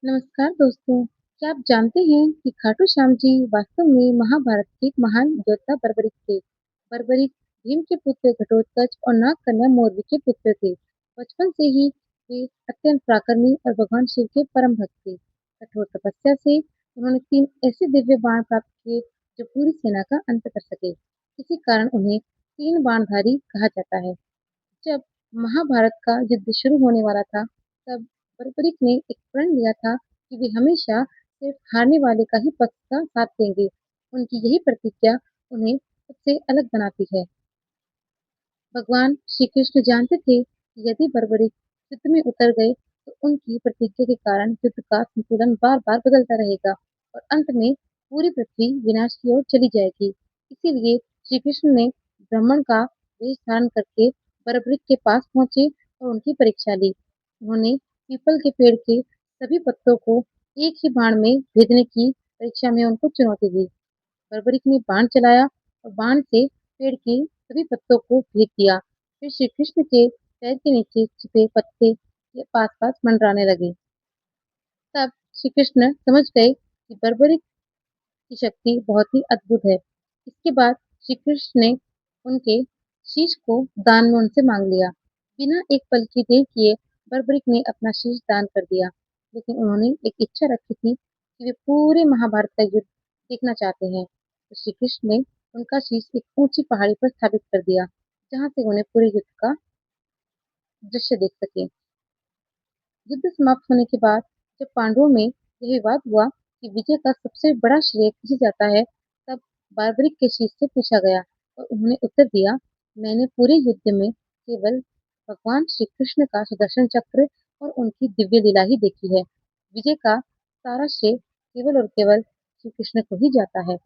नमस्कार दोस्तों, क्या आप जानते हैं कि खाटू श्याम जी वास्तव में महाभारत के एक महान योद्धा बर्बरिक थे। बर्बरिक भीम के पुत्र घटोत्कच और नाग कन्या मौर्य के पुत्र थे। बचपन से ही वे अत्यंत पराक्रमी और भगवान शिव के परम भक्त थे। कठोर तपस्या से उन्होंने 3 ऐसे दिव्य बाण प्राप्त किए जो पूरी सेना का अंत कर सके। इसी कारण उन्हें 3 बाणधारी कहा जाता है। जब महाभारत का युद्ध शुरू होने वाला था, तब बर्बरिक ने एक प्रण लिया था कि वे हमेशा सिर्फ हारने वाले का ही पक्ष का साथ देंगे। उनकी यही प्रतिज्ञा उन्हें सबसे अलग बनाती है। भगवान श्री कृष्ण जानते थे कि यदि बर्बरिक युद्ध में उतर गए, तो उनकी प्रतिज्ञा के कारण युद्ध का संतुलन बार-बार बदलता रहेगा और अंत में पूरी पृथ्वी विनाश की ओर चली जाएगी। इसीलिए श्री कृष्ण ने ब्राह्मण का वेश धारण करके बर्बरिक के पास पहुंचे और उनकी परीक्षा ली। उन्होंने पीपल के पेड़ के सभी पत्तों को एक ही बाण में भेदने की परीक्षा में उनको चुनौती दी। बर्बरिक ने बाण चलाया और बाण से पेड़ के सभी पत्तों को भेद दिया। फिर श्री कृष्ण के पैर के नीचे छिपे पत्ते के पास-पास मंडराने लगे। तब श्री कृष्ण समझ गए कि बर्बरिक की शक्ति बहुत ही अद्भुत है। इसके बाद श्री कृष्ण ने उनके शीश को दान में उनसे मांग लिया। बिना एक पल की देर किए बर्बरिक ने अपना शीश दान कर दिया। लेकिन उन्होंने एक इच्छा रखी थी कि वे पूरे महाभारत का युद्ध देखना चाहते हैं। तो श्री कृष्ण ने उनका शीश एक ऊंची पहाड़ी पर स्थापित कर दिया, जहाँ से उन्हें पूरे युद्ध का दृश्य देख सके। युद्ध समाप्त होने के बाद जब पांडवों में यह विवाद हुआ कि विजय का सबसे बड़ा श्रेय किसे जाता है, तब बार्बरिक के शीश से पूछा गया और उन्होंने उत्तर दिया, मैंने पूरे युद्ध में केवल भगवान श्री कृष्ण का सुदर्शन चक्र और उनकी दिव्य लीला ही देखी है। विजय का सारा श्रेय केवल और केवल श्री कृष्ण को ही जाता है।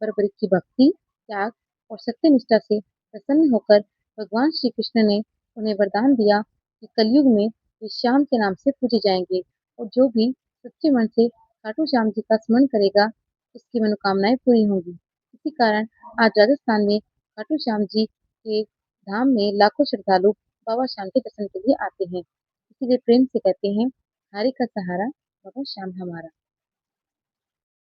बर्बरिक की भक्ति, त्याग और सत्यनिष्ठा से प्रसन्न होकर भगवान श्री कृष्ण ने उन्हें वरदान दिया कि कलयुग में वे श्याम के नाम से पूजे जाएंगे और जो भी सच्चे मन से खाटू श्याम जी का स्मरण करेगा, उसकी मनोकामनाएं पूरी होंगी। इसी कारण आज राजस्थान में खाटू श्याम जी के धाम में लाखों श्रद्धालु बाबा श्याम के दर्शन के लिए आते हैं। इसीलिए प्रेम से कहते हैं, हारे का सहारा बाबा श्याम हमारा।